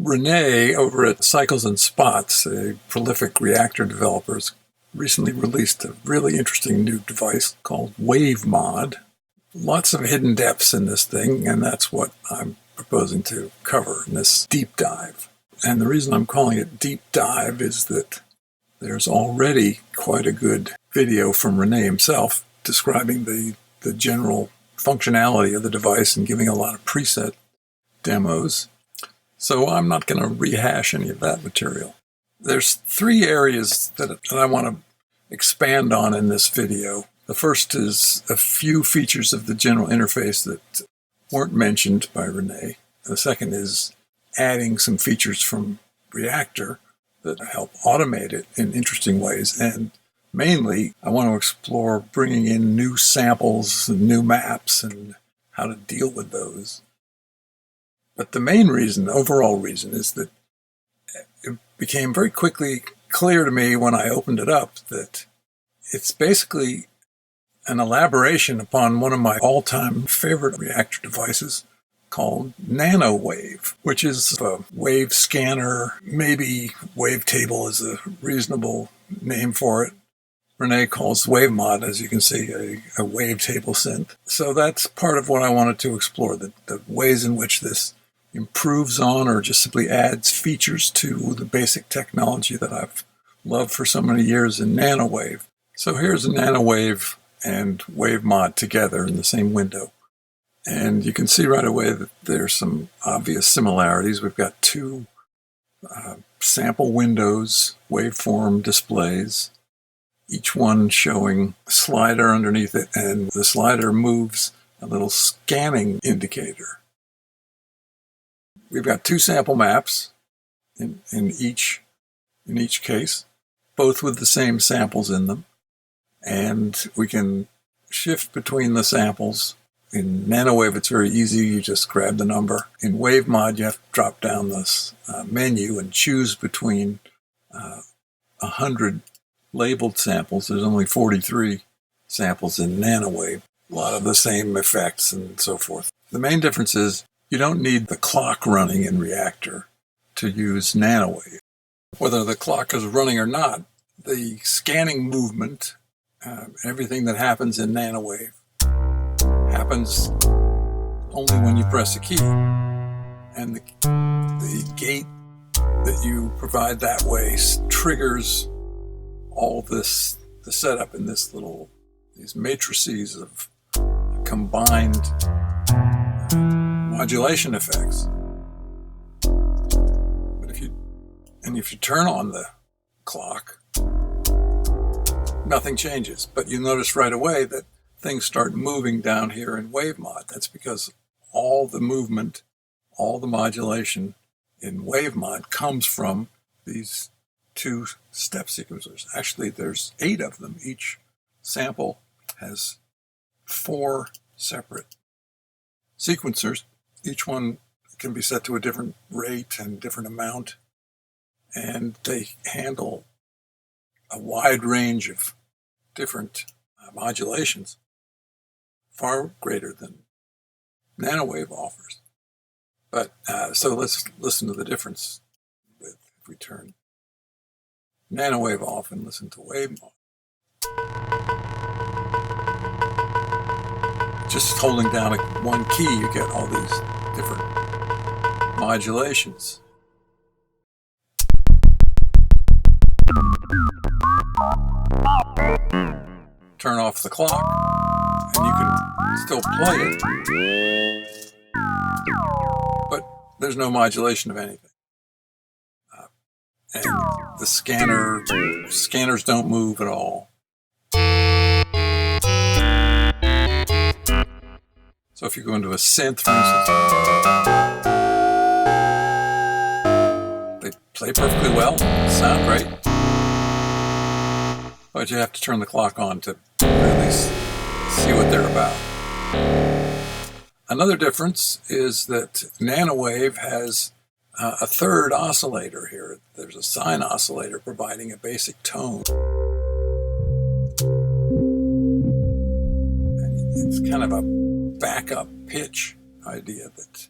Renee over at Cycles&Spots, a prolific Reaktor developer, has recently released a really interesting new device called WaveMod. Lots of hidden depths in this thing, and that's what I'm proposing to cover in this deep dive. And the reason I'm calling it deep dive is that there's already quite a good video from Renee himself describing the general functionality of the device and giving a lot of preset demos. So I'm not going to rehash any of that material. There's three areas that I want to expand on in this video. The first is a few features of the general interface that weren't mentioned by Renee. The second is adding some features from Reaktor that help automate it in interesting ways. And mainly, I want to explore bringing in new samples and new maps and how to deal with those. But the main reason, the overall reason, is that it became very quickly clear to me when I opened it up that it's basically an elaboration upon one of my all-time favorite Reaktor devices called NanoWave, which is a wave scanner. Maybe wavetable is a reasonable name for it. Renee calls WaveMod, as you can see, a wavetable synth. So that's part of what I wanted to explore, the ways in which this improves on or just simply adds features to the basic technology that I've loved for so many years in NanoWave. So here's a NanoWave and WaveMod together in the same window. And you can see right away that there's some obvious similarities. We've got two sample windows, waveform displays, each one showing a slider underneath it, and the slider moves a little scanning indicator. We've got two sample maps in each case, both with the same samples in them. And we can shift between the samples. In NanoWave, it's very easy. You just grab the number. In WaveMod, you have to drop down this menu and choose between 100 labeled samples. There's only 43 samples in NanoWave. A lot of the same effects and so forth. The main difference is you don't need the clock running in Reaktor to use NanoWave. Whether the clock is running or not, the scanning movement, everything that happens in NanoWave, happens only when you press a key. And the gate that you provide that way triggers all this, the setup in these matrices of combined modulation effects. But if you turn on the clock, nothing changes. But you notice right away that things start moving down here in WaveMod. That's because all the movement, all the modulation in WaveMod comes from these two step sequencers. Actually, there's 8 of them. Each sample has 4 separate sequencers. Each one can be set to a different rate and different amount, and they handle a wide range of different modulations, far greater than NanoWave offers. But so let's listen to the difference if we turn NanoWave off and listen to WaveMod. Just holding down one key, you get all these different modulations. Turn off the clock, and you can still play it, but there's no modulation of anything. And the scanners don't move at all. So if you go into a synth, for instance, they play perfectly well, sound great, but you have to turn the clock on to really see what they're about. Another difference is that NanoWave has a third oscillator here. There's a sine oscillator providing a basic tone. And it's kind of a backup pitch idea that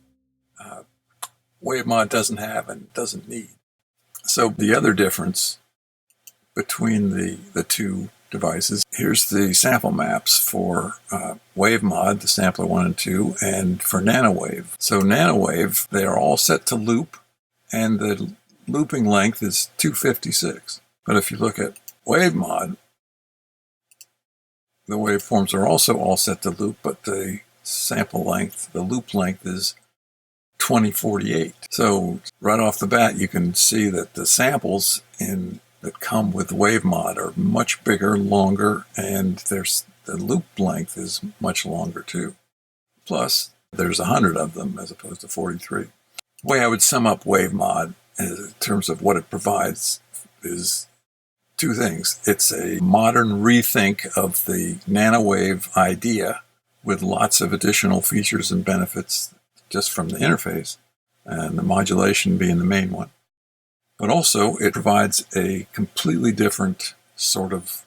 WaveMod doesn't have and doesn't need. So the other difference between the two devices, here's the sample maps for WaveMod, the sampler 1 and 2, and for NanoWave. So NanoWave, they are all set to loop, and the looping length is 256. But if you look at WaveMod, the waveforms are also all set to loop, but the sample length, the loop length, is 2048. So right off the bat, you can see that the samples that come with WaveMod are much bigger, longer, and the loop length is much longer too. Plus, there's 100 of them as opposed to 43. The way I would sum up WaveMod in terms of what it provides is two things. It's a modern rethink of the nanowave idea with lots of additional features and benefits just from the interface, and the modulation being the main one. But also, it provides a completely different sort of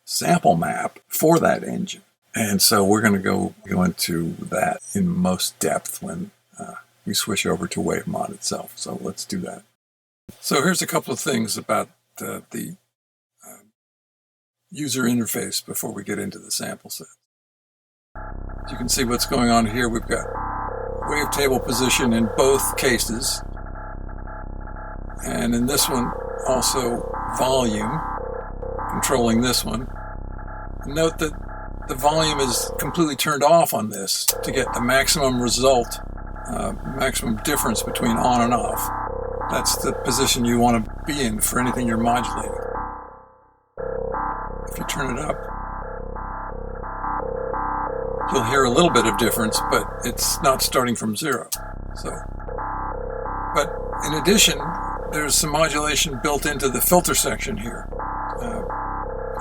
sample map for that engine. And so we're going to go into that in most depth when we switch over to WaveMod itself. So let's do that. So here's a couple of things about the user interface before we get into the sample set. As you can see what's going on here. We've got wavetable position in both cases. And in this one, also volume, controlling this one. Note that the volume is completely turned off on this to get the maximum result, maximum difference between on and off. That's the position you want to be in for anything you're modulating. If you turn it up, you'll hear a little bit of difference, but it's not starting from zero. But in addition, there's some modulation built into the filter section here.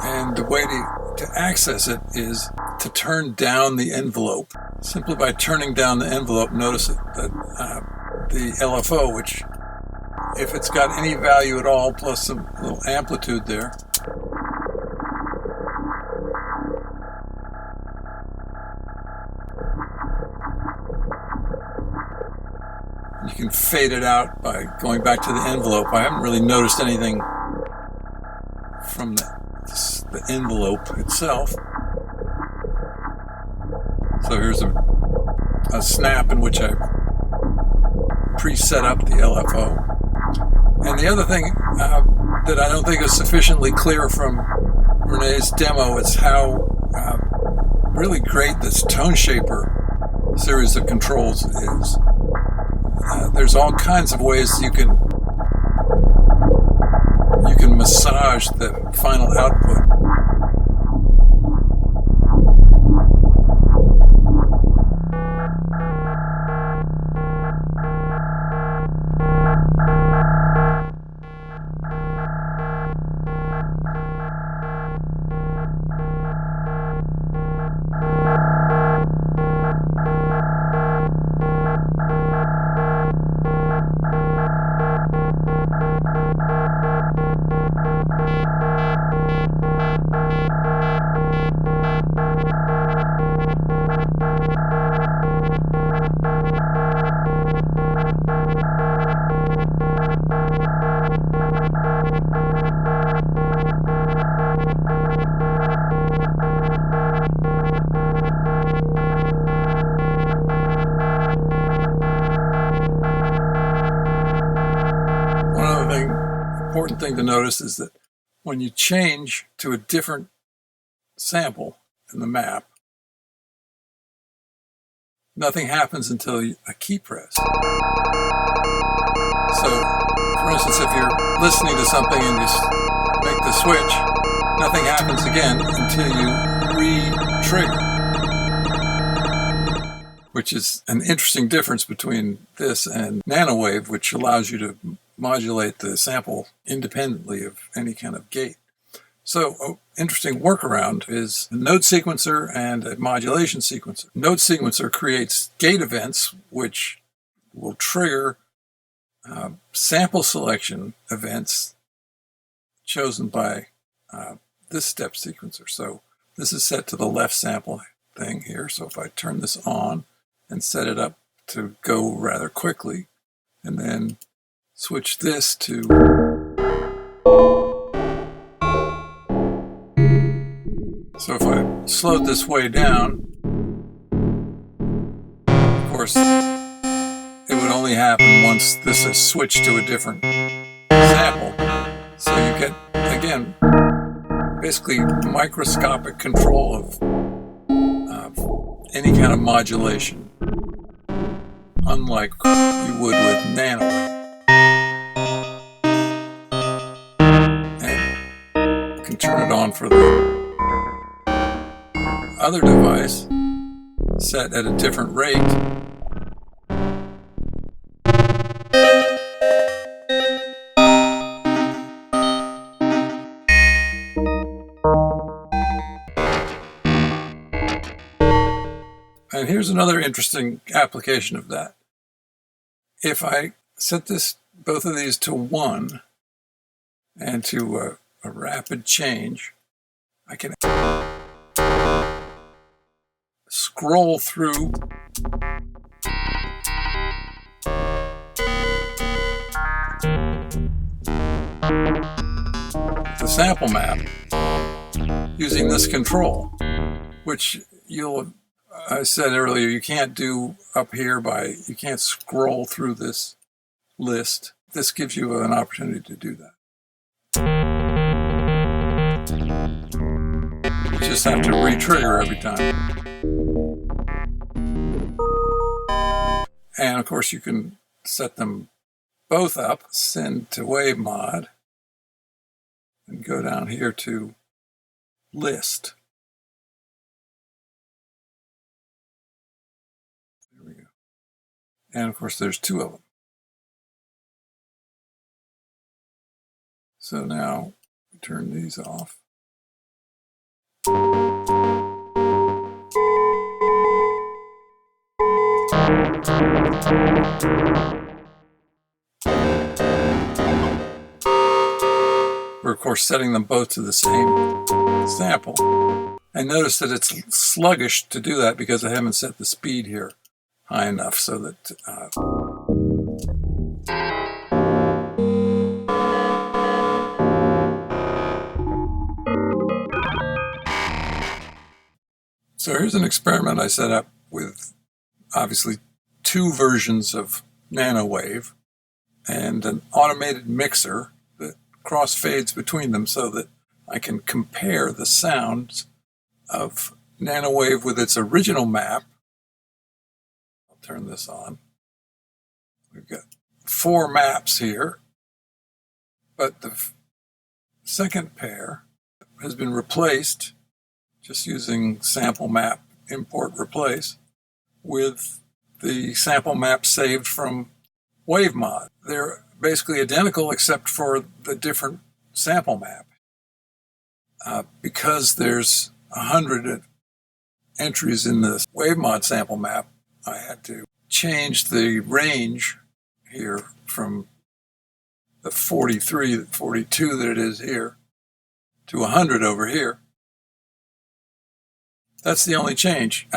And the way to access it is to turn down the envelope. Simply by turning down the envelope, notice that the LFO, which if it's got any value at all, plus some little amplitude there, you can fade it out by going back to the envelope. I haven't really noticed anything from the envelope itself. So here's a snap in which I preset up the LFO. And the other thing that I don't think is sufficiently clear from Renee's demo is how really great this tone shaper series of controls is. There's all kinds of ways you can massage the final output. Important thing to notice is that when you change to a different sample in the map, nothing happens until a key press. So, for instance, if you're listening to something and you make the switch, nothing happens again until you re-trigger, which is an interesting difference between this and NanoWave, which allows you to modulate the sample independently of any kind of gate. So, an interesting workaround is a node sequencer and a modulation sequencer. Node sequencer creates gate events which will trigger sample selection events chosen by this step sequencer. So this is set to the left sample thing here. So if I turn this on and set it up to go rather quickly, and then switch this to so if I slowed this way down, of course it would only happen once this is switched to a different sample. So you get, again, basically microscopic control of any kind of modulation, unlike you would with nano. And you can turn it on for the other device, set at a different rate. And here's another interesting application of that. If I set both of these to 1 and to a rapid change, I can scroll through the sample map using this control, which I said earlier, you can't do up here you can't scroll through this list. This gives you an opportunity to do that. You just have to re-trigger every time. And of course you can set them both up, send to WaveMod, and go down here to list. There we go. And of course there's 2 of them. So now turn these off. We're of course setting them both to the same sample. And notice that it's sluggish to do that because I haven't set the speed here high enough so that so here's an experiment I set up with obviously 2 versions of NanoWave and an automated mixer that crossfades between them so that I can compare the sounds of NanoWave with its original map. I'll turn this on. We've got 4 maps here, but the second pair has been replaced just using sample map import replace with the sample map saved from WaveMod. They're basically identical except for the different sample map. Because there's 100 entries in the WaveMod sample map, I had to change the range here from the 43, 42 that it is here to 100 over here. That's the only change.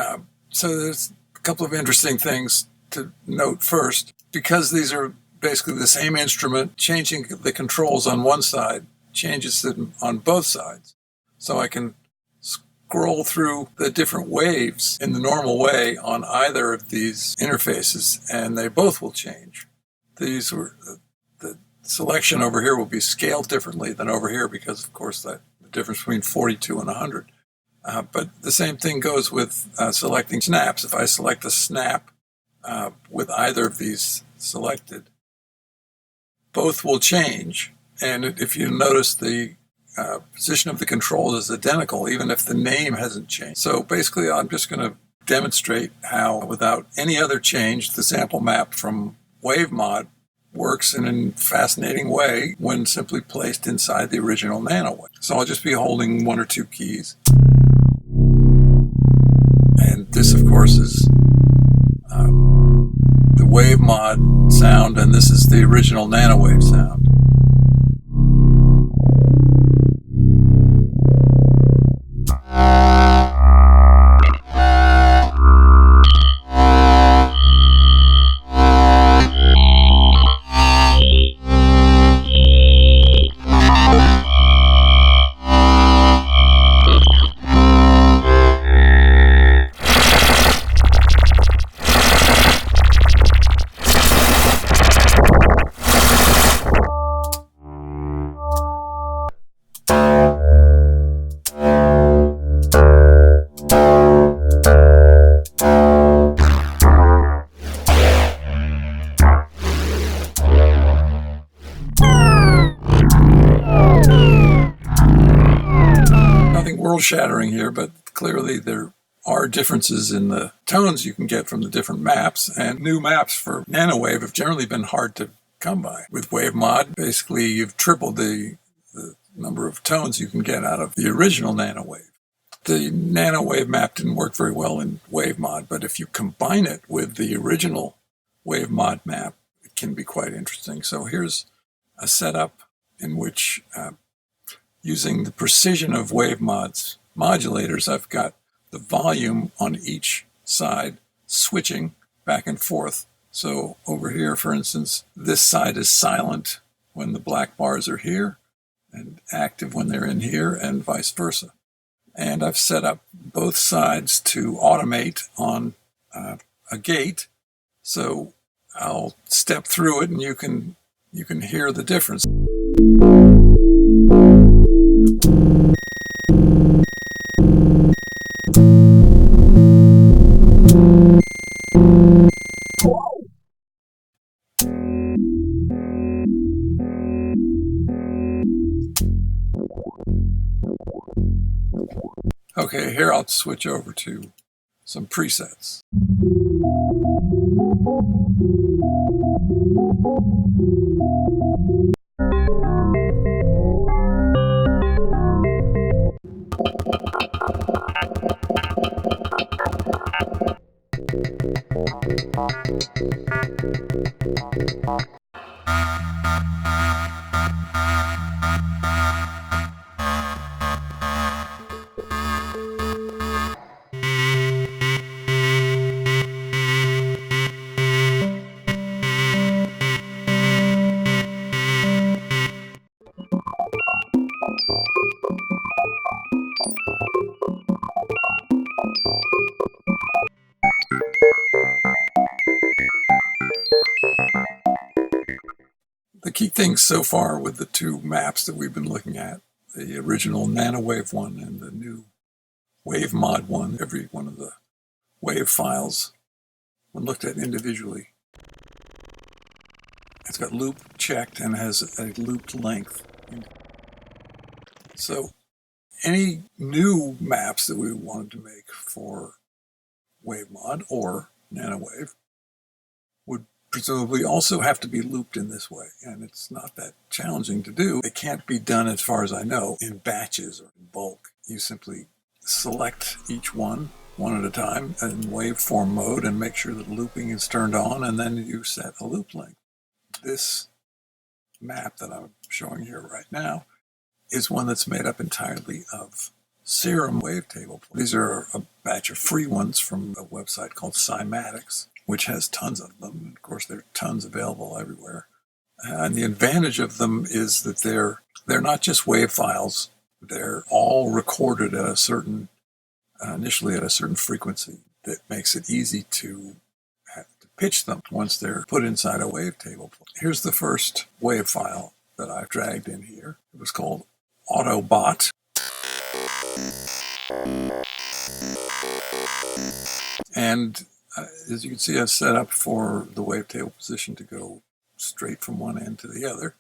So there's a couple of interesting things to note first. Because these are basically the same instrument, changing the controls on one side changes them on both sides. So I can scroll through the different waves in the normal way on either of these interfaces, and they both will change. The selection over here will be scaled differently than over here because, of course, the difference between 42 and 100. But the same thing goes with selecting snaps. If I select a snap with either of these selected, both will change. And if you notice, the position of the control is identical, even if the name hasn't changed. So basically, I'm just going to demonstrate how, without any other change, the sample map from WaveMod works in a fascinating way when simply placed inside the original NanoWave. So I'll just be holding 1 or 2 keys. And this, of course, is the WaveMod sound, and this is the original NanoWave sound. foreshadowing here, but clearly there are differences in the tones you can get from the different maps, and new maps for nanowave have generally been hard to come by. With WaveMod, basically you've tripled the number of tones you can get out of the original nanowave. The nanowave map didn't work very well in WaveMod, but if you combine it with the original WaveMod map, it can be quite interesting. So here's a setup in which, using the precision of WaveMod's modulators, I've got the volume on each side switching back and forth. So over here, for instance, this side is silent when the black bars are here and active when they're in here, and vice versa. And I've set up both sides to automate on a gate. So I'll step through it and you can hear the difference. Okay, here I'll switch over to some presets. The key things so far with the two maps that we've been looking at, the original nanowave one and the new WaveMod one, every one of the wave files, when looked at individually, it's got loop checked and has a looped length. So any new maps that we wanted to make for WaveMod or nanowave would presumably also have to be looped in this way, and it's not that challenging to do. It can't be done, as far as I know, in batches or in bulk. You simply select each one at a time in waveform mode and make sure that looping is turned on, and then you set a loop length. This map that I'm showing here right now is one that's made up entirely of Serum wavetable. These are a batch of free ones from a website called Cymatics, which has tons of them. Of course, there are tons available everywhere. And the advantage of them is that they're not just wave files. They're all recorded at a certain, initially at a certain frequency that makes it easy to pitch them once they're put inside a wavetable. Here's the first wave file that I've dragged in here. It was called Autobot. And as you can see, I've set up for the wavetable position to go straight from one end to the other.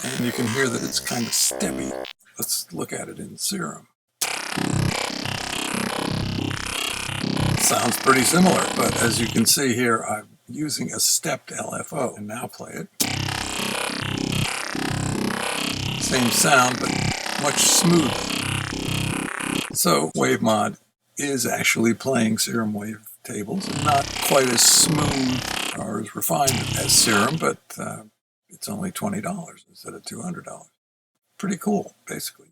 And you can hear that it's kind of steppy. Let's look at it in Serum. Sounds pretty similar, but as you can see here, I'm using a stepped LFO. And now play it. Same sound, but much smoother. So WaveMod is actually playing Serum wavetables, and not quite as smooth or as refined as Serum, but it's only $20 instead of $200. Pretty cool, basically.